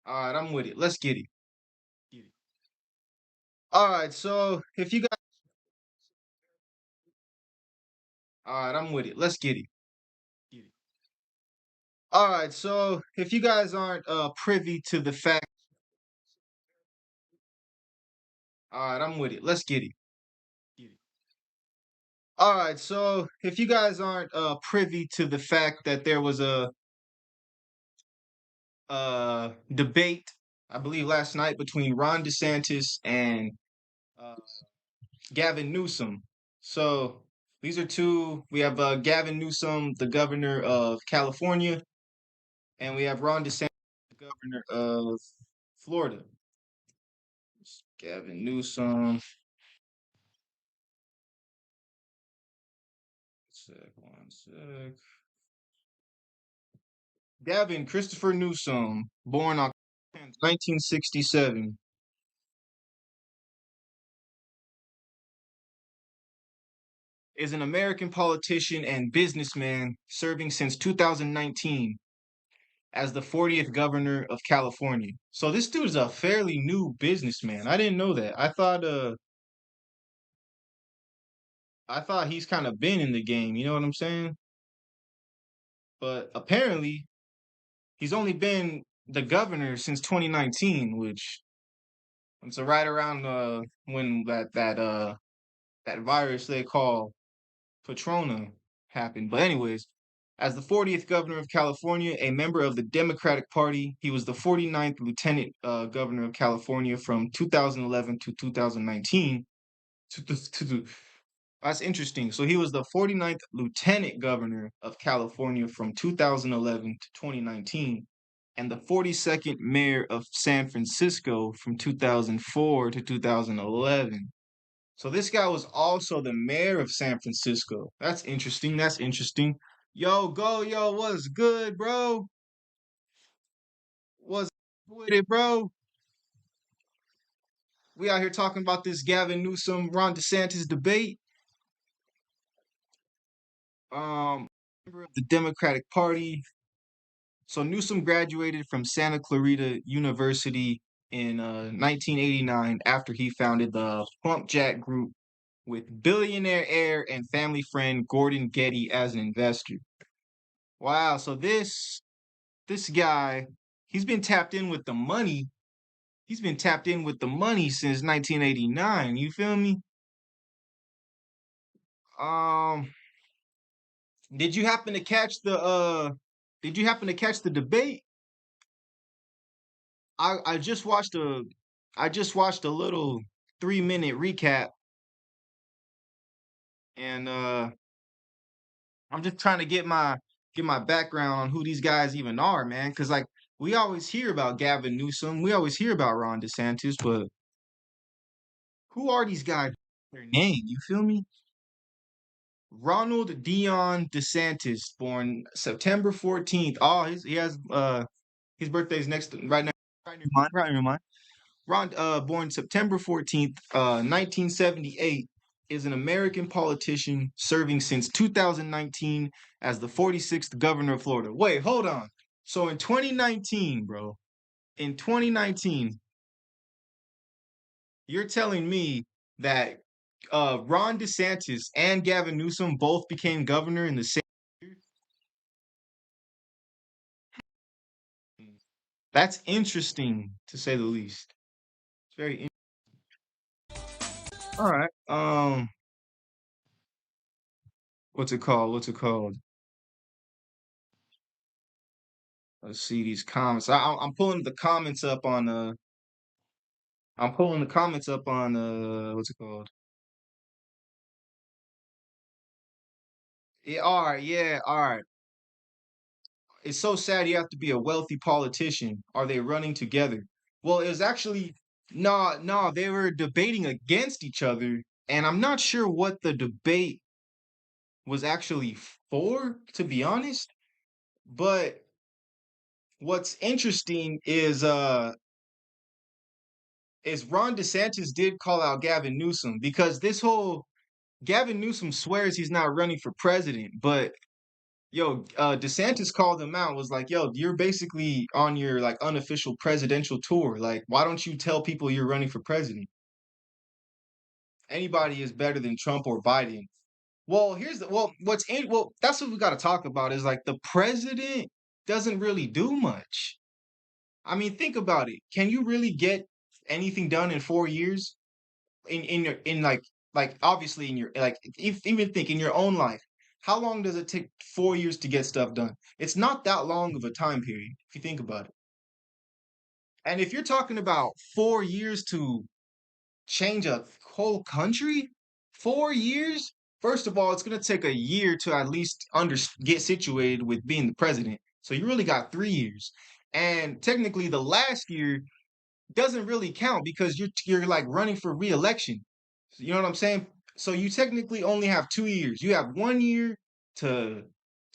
All right, I'm with it. Let's get it. All right, so if you guys, all right, I'm with it. Let's get it. All right, so if you guys aren't privy to the fact, all right, I'm with it. Let's get it. All right, so if you guys aren't privy to the fact that there was a debate, I believe last night between Ron DeSantis and uh, Gavin Newsom. So these are two. We have Gavin Newsom, the governor of California, and we have Ron DeSantis, the governor of Florida. Gavin Newsom. One sec. Gavin Christopher Newsom, born October 10th, 1967, is an American politician and businessman serving since 2019 as the 40th governor of California. So this dude is a fairly new businessman. I didn't know that. I thought he's kind of been in the game, you know what I'm saying? But apparently he's only been the governor since 2019, which it's right around when that virus they call Patrona happened. But anyways, as the 40th governor of California, a member of the Democratic Party, he was the 49th lieutenant governor of California from 2011 to 2019. That's interesting. So he was the 49th lieutenant governor of California from 2011 to 2019 and the 42nd mayor of San Francisco from 2004 to 2011. So this guy was also the mayor of San Francisco. That's interesting. That's interesting. Yo, what's good, bro? What's with it, bro? We out here talking about this Gavin Newsom, Ron DeSantis debate. Member of the Democratic Party. So Newsom graduated from Santa Clarita University in 1989 after he founded the Plump Jack Group with billionaire heir and family friend Gordon Getty as an investor. Wow, so this guy, he's been tapped in with the money. He's been tapped in with the money since 1989. You feel me? Um, did you happen to catch the did you happen to catch the debate? I just watched a little 3 minute recap and I'm just trying to get my background on who these guys even are, man. Cause like we always hear about Gavin Newsom, we always hear about Ron DeSantis, but who are these guys? Their name, you feel me? Ronald Dion DeSantis, born September 14th. Oh, he has his birthday's right now, right in your mind. Ron, born September 14th, 1978, is an American politician serving since 2019 as the 46th governor of Florida. Wait, hold on. So in 2019, bro, in 2019, you're telling me that Ron DeSantis and Gavin Newsom both became governor in the same year? That's interesting to say the least. It's very interesting. All right. What's it called? What's it called? Let's see these comments. I'm pulling the comments up on what's it called? Yeah, all right, yeah, all right. It's so sad you have to be a wealthy politician. Are they running together? Well, it was actually no, they were debating against each other, and I'm not sure what the debate was actually for, to be honest. But what's interesting is Ron DeSantis did call out Gavin Newsom because this whole Gavin Newsom swears he's not running for president, but Desantis called him out, was like, yo, you're basically on your like unofficial presidential tour. Like, why don't you tell people you're running for president? Anybody is better than Trump or Biden. Well, that's what we got to talk about is like the president doesn't really do much. I mean, think about it. Can you really get anything done in 4 years? In your in like obviously in your like if, even think in your own life. How long does it take 4 years to get stuff done? It's not that long of a time period if you think about it. And if you're talking about 4 years to change a whole country, 4 years. First of all, it's gonna take a year to at least get situated with being the president. So you really got 3 years. And technically, the last year doesn't really count because you're like running for re-election. You know what I'm saying? So you technically only have 2 years. You have 1 year to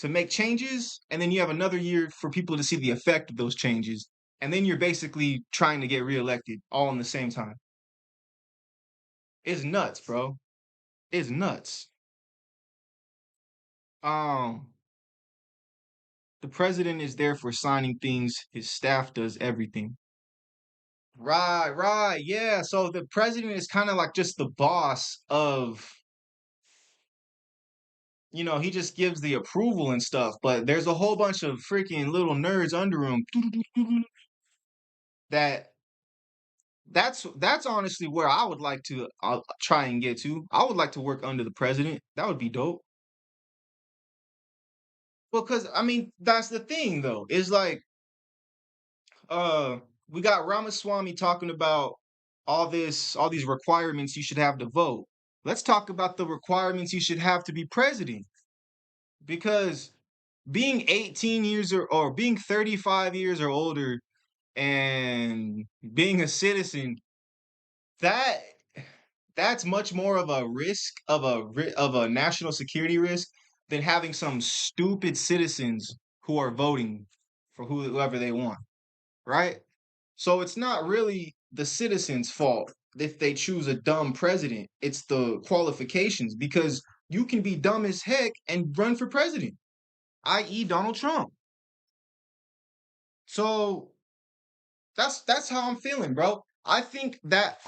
to make changes, and then you have another year for people to see the effect of those changes. And then you're basically trying to get reelected all in the same time. It's nuts, bro. It's nuts. Um, the president is there for signing things. His staff does everything. Right, right. Yeah. So the president is kind of like just the boss of, he just gives the approval and stuff, but there's a whole bunch of freaking little nerds under him that that's honestly where I would like to try and get to. I would like to work under the president. That would be dope. Well, because I mean, that's the thing though. Is like uh we got Ramaswamy talking about all these requirements you should have to vote. Let's talk about the requirements you should have to be president. Because being 18 years or being 35 years or older and being a citizen, that that's much more of a risk of a national security risk than having some stupid citizens who are voting for whoever they want, right? So it's not really the citizens' fault if they choose a dumb president. It's the qualifications because you can be dumb as heck and run for president, i.e. Donald Trump. So that's how I'm feeling, bro. I think that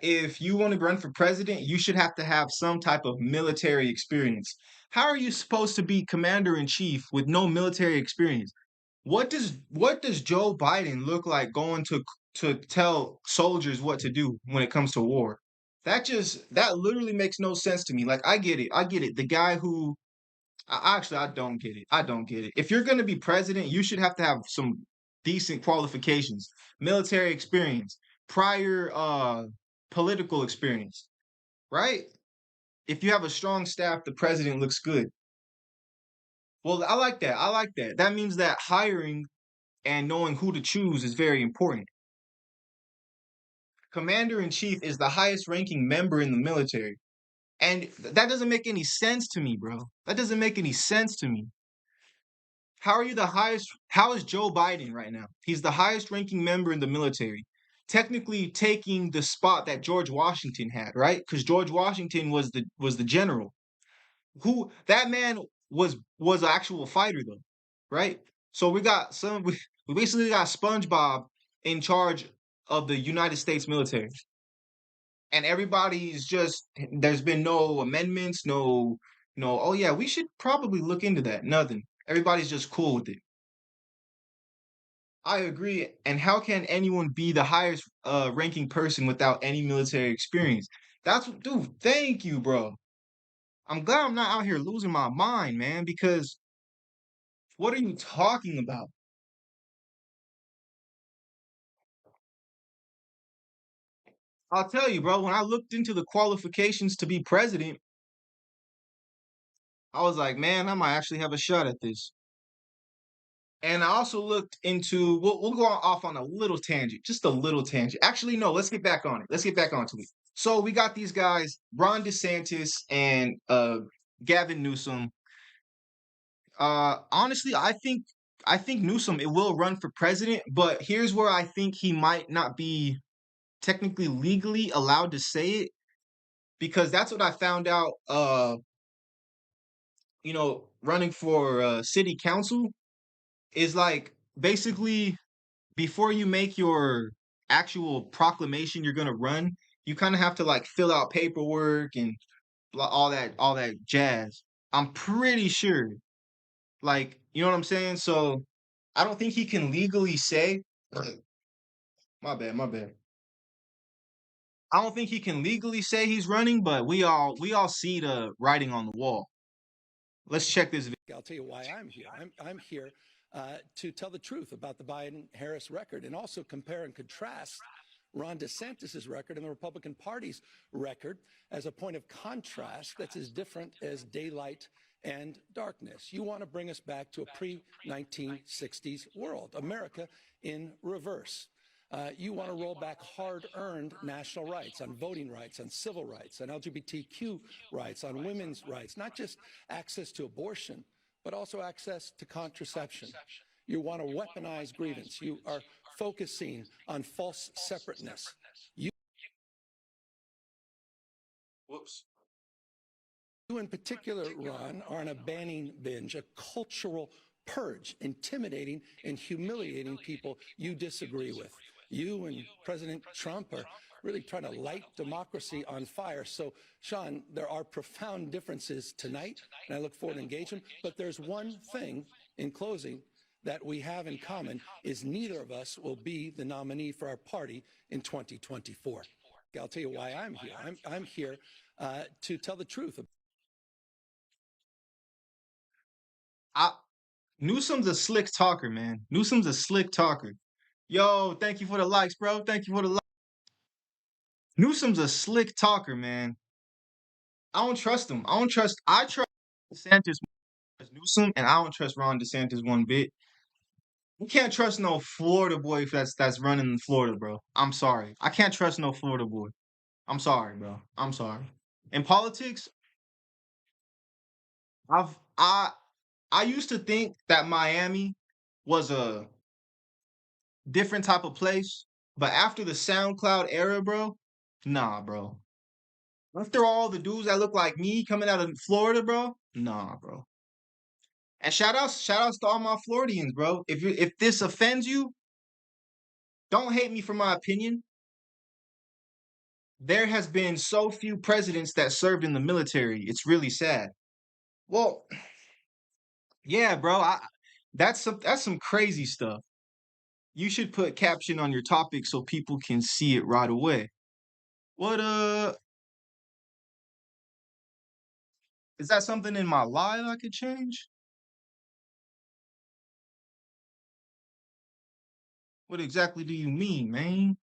if you want to run for president, you should have to have some type of military experience. How are you supposed to be commander in chief with no military experience? What does Joe Biden look like going to tell soldiers what to do when it comes to war? That literally makes no sense to me. Like I get it. I get it. The guy who actually I don't get it. I don't get it. If you're going to be president, you should have to have some decent qualifications, military experience, prior political experience, right? If you have a strong staff, the president looks good. Well, I like that. I like that. That means that hiring and knowing who to choose is very important. Commander in chief is the highest ranking member in the military. And that doesn't make any sense to me, bro. That doesn't make any sense to me. How are you the highest? How is Joe Biden right now? He's the highest ranking member in the military, technically taking the spot that George Washington had, right? Because George Washington was the general. Who that man was an actual fighter though, right? So we basically got SpongeBob in charge of the United States military, and everybody's just there's been no amendments, no. Oh yeah, we should probably look into that. Nothing. Everybody's just cool with it. I agree. And how can anyone be the highest ranking person without any military experience? Dude, thank you, bro. I'm glad I'm not out here losing my mind, man, because what are you talking about? I'll tell you, bro, when I looked into the qualifications to be president, I was like, man, I might actually have a shot at this. And I also looked into, we'll go off on a little tangent, just a little tangent. Actually, no, let's get back on it. Let's get back onto it. So we got these guys, Ron DeSantis and Gavin Newsom. Honestly, I think Newsom it will run for president, but here's where I think he might not be technically legally allowed to say it because that's what I found out. running for city council is like basically before you make your actual proclamation you're gonna run, you kind of have to like fill out paperwork and all that jazz. I'm pretty sure, like, you know what I'm saying? So I don't think he can legally say, my bad, my bad. I don't think he can legally say he's running, but we all see the writing on the wall. Let's check this video. I'll tell you why I'm here. I'm here to tell the truth about the Biden-Harris record and also compare and contrast Ron DeSantis' record and the Republican Party's record as a point of contrast that's as different as daylight and darkness. You want to bring us back to a pre-1960s world, America in reverse. You want to roll back hard-earned national rights on voting rights, on civil rights, on LGBTQ rights, on women's rights, not just access to abortion, but also access to contraception. You want to weaponize grievance. You are focusing on false separateness. Whoops. You in particular, Ron, are on a banning binge, a cultural purge, intimidating and humiliating people you disagree with. You and President Trump are really trying to light democracy on fire. So, Sean, there are profound differences tonight, and I look forward to engagement. But there's one thing in closing that we have in common is neither of us will be the nominee for our party in 2024. I'll tell you why I'm here. I'm here to tell the truth. I Newsom's a slick talker, man. Newsom's a slick talker. Yo, thank you for the likes, bro. Thank you for the likes. Newsom's a slick talker, man. I don't trust him. I trust DeSantis more than Newsom, and I don't trust Ron DeSantis one bit. You can't trust no Florida boy if that's running in Florida, bro. I'm sorry. I can't trust no Florida boy. I'm sorry, bro. I'm sorry. In politics, I've I used to think that Miami was a different type of place, but after the SoundCloud era, bro, nah, bro. After all the dudes that look like me coming out of Florida, bro, nah, bro. And shout outs to all my Floridians, bro. If this offends you, don't hate me for my opinion. There has been so few presidents that served in the military. It's really sad. Well, yeah, bro. That's some crazy stuff. You should put caption on your topic so people can see it right away. What is that something in my live I could change? What exactly do you mean, man?